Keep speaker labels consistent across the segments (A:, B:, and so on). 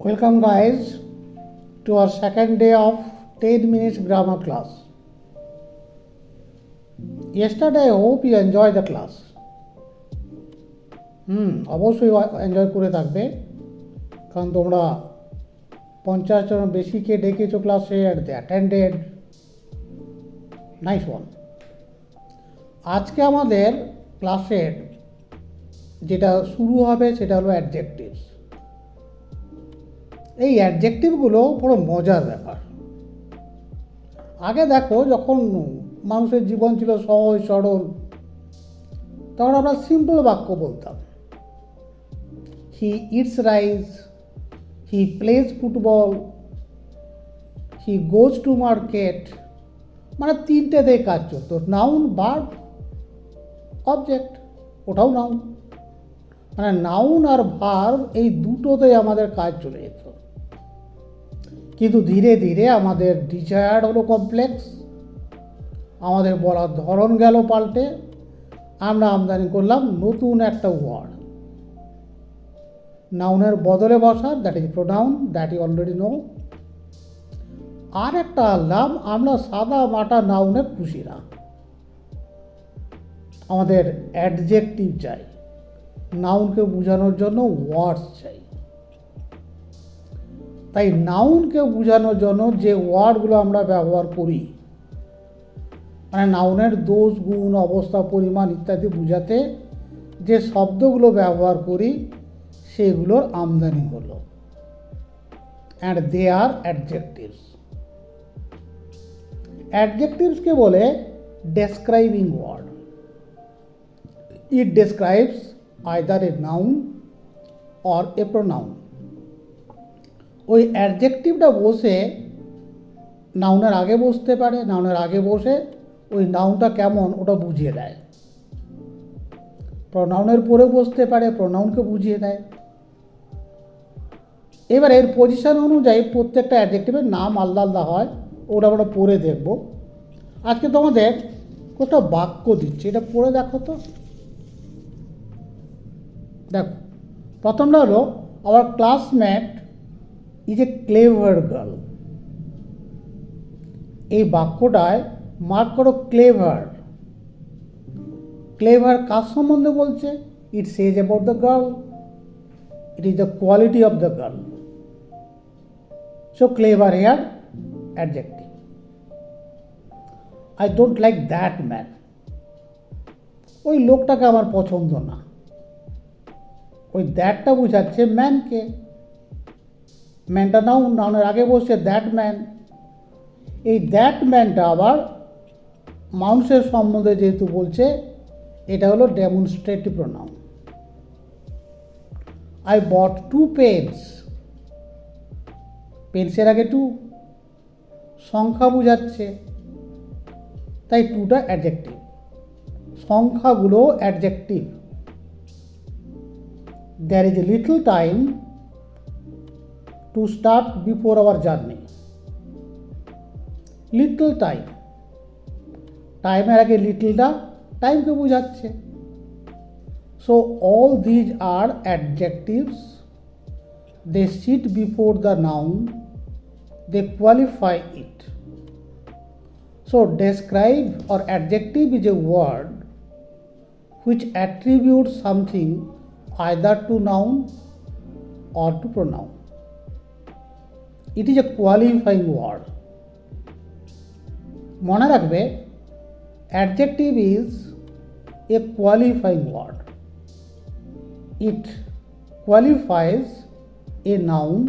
A: Welcome guys to our second day of 10 minutes grammar class. Yesterday I hope you enjoyed the class. অবশ্যই enjoy করে থাকবে, কারণ তোমরা 50 জন বেশিকে ডেকেছো ক্লাসে at the attended. Nice one. আজকে আমাদের ক্লাসের যেটা শুরু হবে সেটা হলো অ্যাডজেক্টিভস। এই অ্যাডজেক্টিভগুলো বড় মজার ব্যাপার। আগে দেখো, যখন মানুষের জীবন ছিল সহজ সরল, তখন আমরা সিম্পল বাক্য বলতাম। He eats rice, he plays football, he goes to market, মানে তিনটেতেই কাজ চলতো। নাউন, ভার্ব, অবজেক্ট, ওটাও নাউন। মানে নাউন আর ভার্ব এই দুটোতেই আমাদের কাজ চলে যেত। কিন্তু ধীরে ধীরে আমাদের ডিজায়ার হলো কমপ্লেক্স, আমাদের বলার ধরন গেল পাল্টে, আমরা আমদানি করলাম নতুন একটা ওয়ার্ড নাউনের বদলে বসার, that is pronoun, that you already know. আর একটা আনলাম, আমরা সাদা মাটা নাউনে খুশি না, আমাদের অ্যাডজেক্টিভ চাই, নাউনকে বোঝানোর জন্য ওয়ার্ডস চাই। তাই নাউনকে বোঝানোর জন্য যে ওয়ার্ডগুলো আমরা ব্যবহার করি, মানে নাউনের দোষ, গুণ, অবস্থা, পরিমাণ ইত্যাদি বোঝাতে যে শব্দগুলো ব্যবহার করি, সেগুলোর আমদানি হলো, অ্যান্ড দে আর অ্যাডজেক্টিভস। অ্যাডজেক্টিভসকে বলে describing word. It describes either a noun or a pronoun. ওই অ্যাডজেক্টিভটা বসে নাউনের আগে বসতে পারে, নাউনের আগে বসে ওই নাউনটা কেমন ওটা বুঝিয়ে দেয়। প্রোনাউনের পরে বসতে পারে, প্রোনাউনকে বুঝিয়ে দেয়। এবার এর পজিশন অনুযায়ী প্রত্যেকটা অ্যাডজেক্টিভের নাম আলাদা আলাদা হয়, ওটা আমরা পড়ে দেখব। আজকে তোমাদের একটা বাক্য দিচ্ছি, এটা পড়ে দেখো তো। দেখো, প্রথমটা হলো our classmate is a clever girl. এই বাক্যটায় মার্ক করো ক্লেভার। ক্লেভার কার সম্বন্ধে বলছে? It says about the girl, it is the quality of the girl. So clever here adjective. I don't like that man. ওই লোকটাকে আমার পছন্দ না। ওই দ্যাটটা বোঝাচ্ছে ম্যানকে। ম্যানটা নাউন, নাউনের আগে বসছে দ্যাট ম্যান। এই দ্যাট ম্যানটা আবার মানুষের সম্বন্ধে যেহেতু বলছে, এটা হলো demonstrative pronoun. I bought 2 pens. পেন্সের আগে 2, সংখ্যা বোঝাচ্ছে, তাই 2টা অ্যাডজেক্টিভ। সংখ্যাগুলো adjective. There is a little time to start before our journey. Little time, টাইমের আগে লিটলটা টাইমকে বোঝাচ্ছে। So all these are adjectives. They sit before the noun, they qualify it. So describe or adjective is a word which attributes something either to noun or to pronoun. It is a qualifying word. মনে রাখবে, adjective is a qualifying word. It qualifies a noun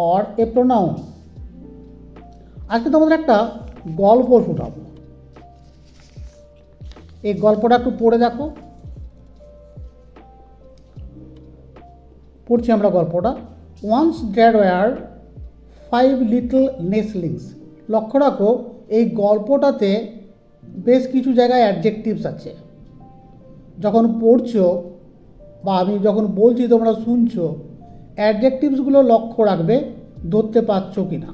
A: or a pronoun. আজকে তোমাদের একটা গল্প শোনাবো। এই গল্পটা একটু পড়ে দেখো। পড়ছি আমরা গল্পটা। Once there were 5 little nestlings. লক্ষ্য রাখো, এই গল্পটাতে বেশ কিছু জায়গায় অ্যাডজেক্টিভস আছে। যখন পড়ছো বা আমি যখন বলছি তোমরা শুনছো, অ্যাডজেক্টিভসগুলো লক্ষ্য রাখবে ধরতে পারছো কি না।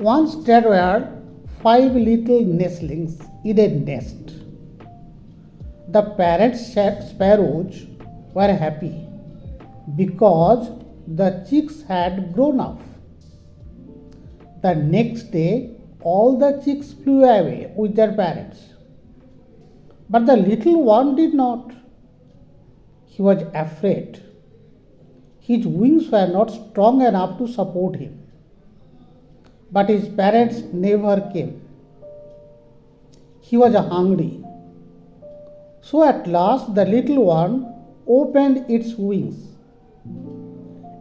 A: Once there were 5 little nestlings in a nest. The parents sparrows were happy because the chicks had grown up. The next day, all the chicks flew away with their parents. But the little one did not. He was afraid. His wings were not strong enough to support him. But his parents never came. He was hungry. So at last the little one opened its wings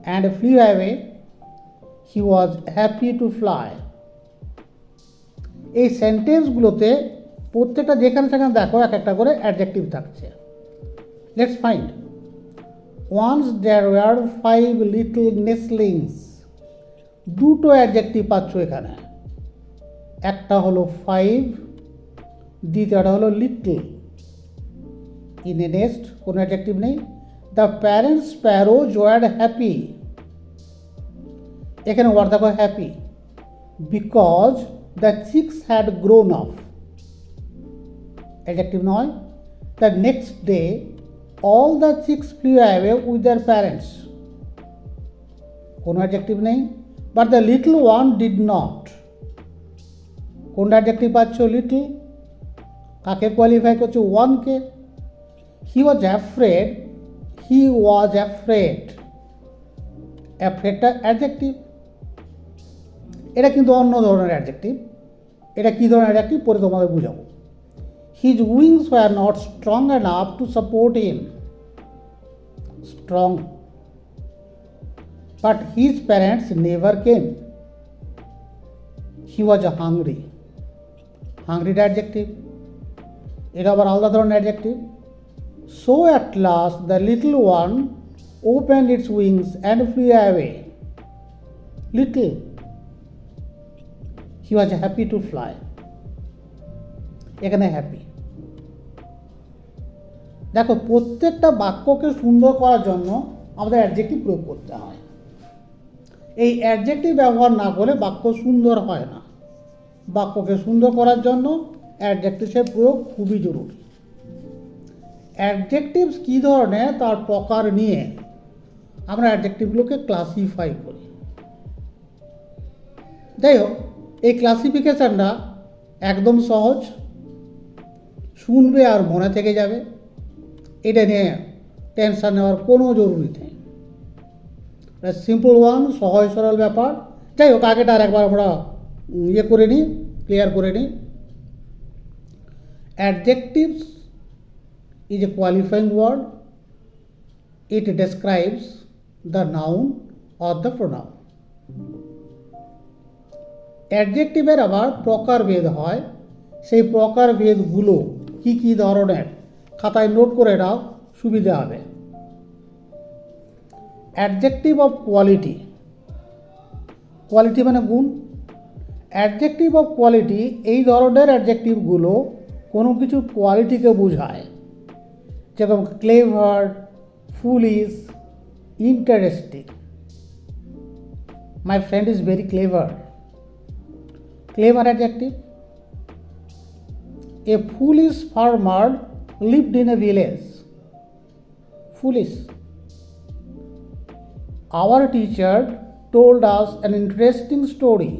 A: and flew away. He was happy to fly. এই সেন্টেন্সগুলোতে প্রত্যেকটা যেখানে সেখানে দেখো এক একটা করে adjective থাকছে। Let's find. Once there were 5 little nestlings. দুটো অ্যাডজেক্টিভ পাচ্ছ এখানে, একটা হলো 5, দ্বিতীয়টা হলো লিটল। ইন এ নেস্ট কোনো অ্যাডজেক্টিভ নেই। The parents sparrows were happy. এখানে ওয়ার দেখো happy, because the chicks had grown up. Adjective নয়। The next day all the chicks flew away with their parents. কোনো অ্যাডজেক্টিভ নেই। But the little one did not. কোন adjective পাচ্ছ? Little. কাকে qualify করছে? ওয়ানকে। He was afraid. He was afraid. অ্যাফ্রেডটা adjective. এটা কিন্তু অন্য ধরনের অ্যাডজেক্টিভ। এটা কী ধরনের অ্যাডজেক্টিভ পরে তোমাদের বুঝাবো। His wings were not strong enough to support him. Strong. But his parents never came. He was hungry. Hungry adjective. এটা আবার আলাদা ধরনের adjective. So at last the little one opened its wings and flew away. Little. He was happy to fly. এখানে happy. দেখো প্রত্যেকটা বাক্যকে সুন্দর করার জন্য আমাদের অ্যাডজেক্টিভ প্রয়োগ করতে হয়। এই অ্যাডজেক্টিভ ব্যবহার না করে বাক্য সুন্দর হয় না। বাক্যকে সুন্দর করার জন্য অ্যাডজেক্টিভের প্রয়োগ খুবই জরুরি। অ্যাডজেক্টিভস কী ধরনের তার প্রকার নিয়ে আমরা অ্যাডজেক্টিভগুলোকে ক্লাসিফাই করি। যাই হোক, এই ক্লাসিফিকেশানটা একদম সহজ, শুনবে আর মনে থেকে যাবে। এটা নিয়ে টেনশন নেওয়ার কোনো জরুরি নেই। সিম্পল ওয়ান, সহজ সরল ব্যাপার। যাই হোক, আগেটা আর একবার আমরা করে নিই, ক্লিয়ার করে নিই। Adjectives is a qualifying word. It describes the noun or the pronoun. অ্যাডজেক্টিভের আবার প্রকারভেদ হয়। সেই প্রকারভেদগুলো কী কী ধরনের খাতায় নোট করে নাও, সুবিধা হবে। Adjective of quality. কোয়ালিটি মানে গুণ। অ্যাডজেক্টিভ অফ কোয়ালিটি এই ধরনের অ্যাডজেক্টিভগুলো কোনো কিছু কোয়ালিটিকে বোঝায়, যেমন clever, foolish, interesting. My friend is very clever. Clever adjective. A foolish farmer lived in a village. Foolish. Our teacher told us an interesting story.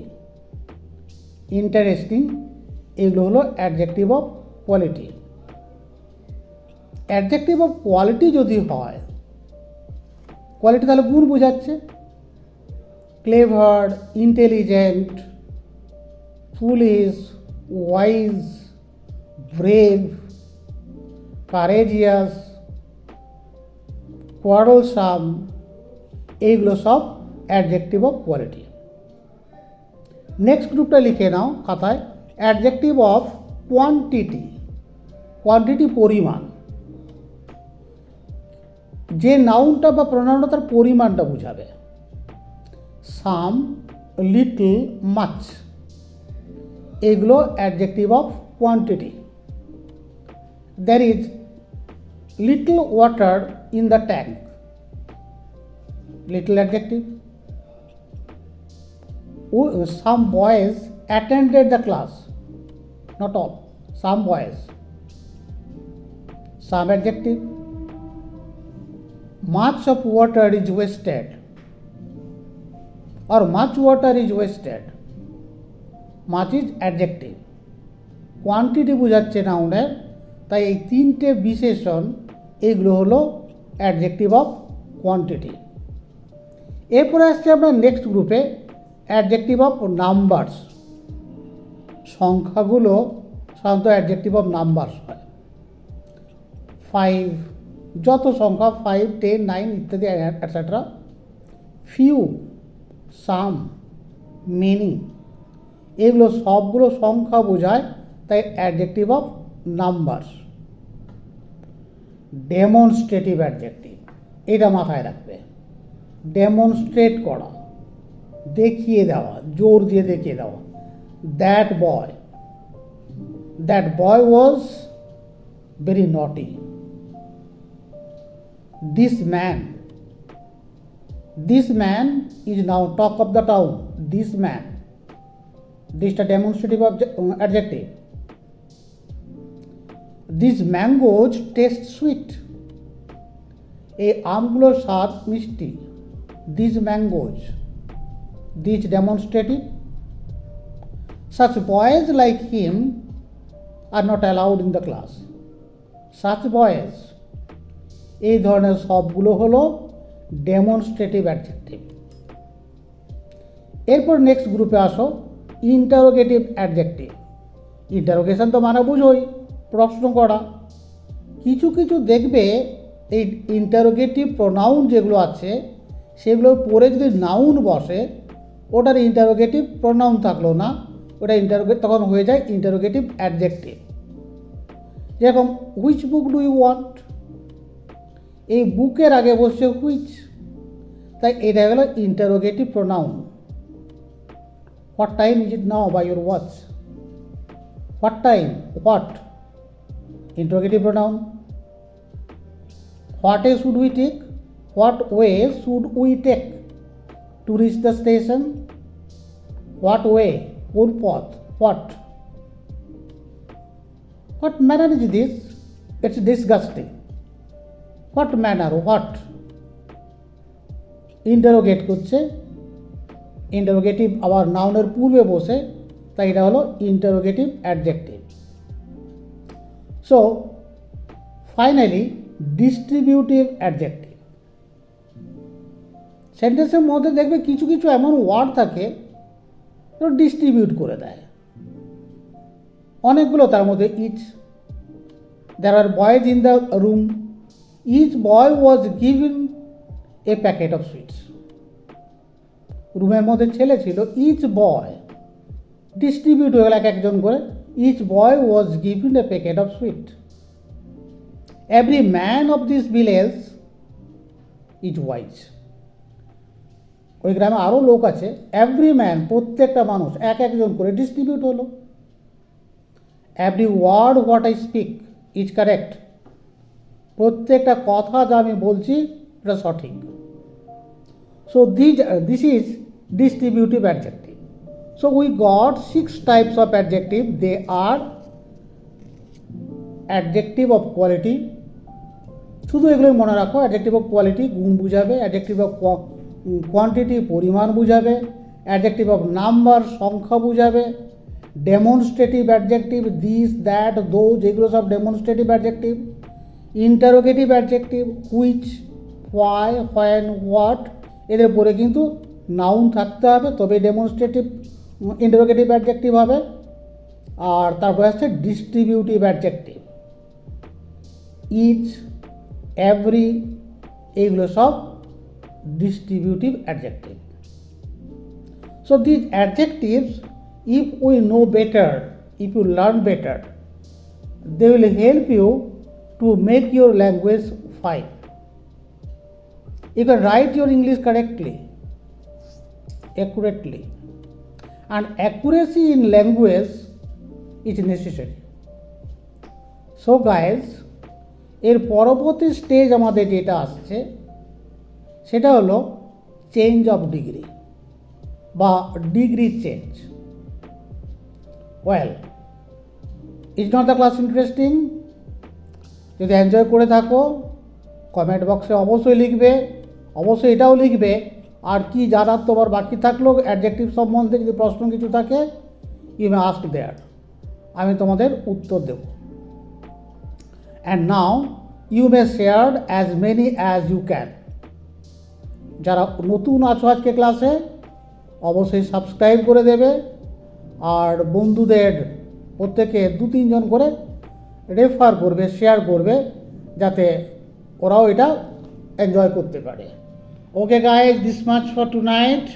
A: Interesting এগুলো হলো adjective of quality. Adjective of quality যদি হয়, quality তাহলে গুণ বোঝাচ্ছে। Clever, intelligent, foolish, wise, brave, courageous, quarrelsome, এইগুলো সব adjective of quality. Next গ্রুপটা লিখে নাও খাতায়, অ্যাডজেক্টিভ অফ কোয়ান্টিটি। কোয়ান্টিটি পরিমাণ। যে নাউনটা বা প্রোনাউনটা তার পরিমাণটা বোঝাবে। সাম, লিটল, মাচ, এগুলো adjective of quantity. There is little water in the tank. Little adjective. Some boys attended the class. Not all. Some boys. Some adjective. Much of water is wasted. or much water is wasted. Much is adjective. Quantity বোঝাচ্ছে নাউনের, তাই এই তিনটে বিশেষণ এগুলো হলো adjective of quantity. এরপরে আসছে আমরা নেক্সট গ্রুপে অ্যাডজেক্টিভ অফ নাম্বারস। সংখ্যাগুলো সাধারণত অ্যাডজেক্টিভ অফ নাম্বারস হয়। 5, যত সংখ্যা 5, 10, 9 ইত্যাদি অ্যাটসেট্রা। ফিউ, সাম, মেনি, এগুলো সবগুলো সংখ্যা বোঝায়, তাই adjective of numbers. Demonstrative adjective, এটা মাথায় রাখবে। ডেমনস্ট্রেট করা, দেখিয়ে দেওয়া, জোর দিয়ে দেখিয়ে দেওয়া। That boy was very naughty. This man is now talk of the town. This man, দিসটা demonstrative adjective. This mangoes taste sweet, এই আমগুলোর স্বাদ মিষ্টি। This mangoes, this demonstrative. Such boys like him are not allowed in the class. Such boys, এই ধরনের সবগুলো হলো demonstrative adjective. এরপর নেক্সট গ্রুপে আসো ইন্টারোগেটিভ অ্যাডজেক্টিভ। ইন্টারোগেশন তো মানে বুঝোই, প্রশ্ন করা। কিছু কিছু দেখবে এই ইন্টারোগেটিভ প্রোনাউন যেগুলো আছে সেগুলোর পরে যদি নাউন বসে, ওটার ইন্টারোগেটিভ প্রোনাউন থাকলো না, ওটা তখন হয়ে যায় ইন্টারোগেটিভ অ্যাডজেক্টিভ। যেরকম which book do you want, এই বুকের আগে বসছে হুইচ, তাই এটা গেল interrogative pronoun. What time is it now by your watch. What time, what, interrogative pronoun. What a should we take, what way should we take to reach the station. What way, কোন পথ, what. What manner is this, it's disgusting. What manner, what, interrogate করছে, interrogative আবার নাউনের পূর্বে বসে, তাই এটা হলো interrogative adjective. So finally distributive adjective. সেন্টেন্সের মধ্যে দেখবে কিছু কিছু এমন ওয়ার্ড থাকে ডিস্ট্রিবিউট করে দেয়। অনেকগুলো, তার মধ্যে each, there are boys in the room, each boy was given a packet of sweets. রুমের মধ্যে ছেলে ছিল, ইচ বয়, ডিস্ট্রিবিউট হয়ে গেল এক একজন করে। Each boy was given a packet of sweet. Every man of this village is wise. ওই গ্রামে আরও লোক আছে, এভরি ম্যান, প্রত্যেকটা মানুষ, এক একজন করে ডিস্ট্রিবিউট হলো। Every word what I speak is correct, প্রত্যেকটা কথা যা আমি বলছি এটা সঠিক। So this is distributive adjective. So we got 6 types of adjective. They are adjective of quality, শুধু এগুলোই মনে রাখো। অ্যাডজেক্টিভ অফ কোয়ালিটি গুণ বুঝাবে, অ্যাডজেক্টিভ অফ কোয়ান্টিটি পরিমাণ বুঝাবে, অ্যাডজেক্টিভ অফ নাম্বার সংখ্যা বুঝাবে, demonstrative adjective this, that, those, এগুলো সব demonstrative adjective. Interrogative adjective which, why, when, what, এদের পরে কিন্তু নাউন থাকতে হবে, তবে ডেমনস্ট্রেটিভ ইন্টারোগেটিভ অ্যাডজেক্টিভ হবে। আর তারপরে আসছে ডিস্ট্রিবিউটিভ অ্যাডজেক্টিভ, ইচ, এভরি, এইগুলো সব distributive adjective. So these adjectives, if we know better, if you learn better, they will help you to make your language fine. You can write your English correctly, accurately, and accuracy in language is necessary. So guys, এর পরবর্তী stage আমাদের যেটা আসছে সেটা হলো change of degree বা degree change. Well, is not the class interesting? যদি enjoy করে থাকো কমেন্ট বক্সে অবশ্যই লিখবে, অবশ্যই এটাও লিখবে আর কি জানার তোমার বাকি থাকলো অ্যাডজেক্টিভ সম্বন্ধে যদি প্রশ্ন কিছু থাকে ইউ মে আস্ক দেয়ার, আমি তোমাদের উত্তর দেব। And now you may share as many as you can. যারা নতুন আছো আজকে ক্লাসে অবশ্যই সাবস্ক্রাইব করে দেবে, আর বন্ধুদের প্রত্যেকে 2-3 জন করে রেফার করবে, শেয়ার করবে, যাতে ওরাও এটা এনজয় করতে পারে। Okay guys, this much for tonight.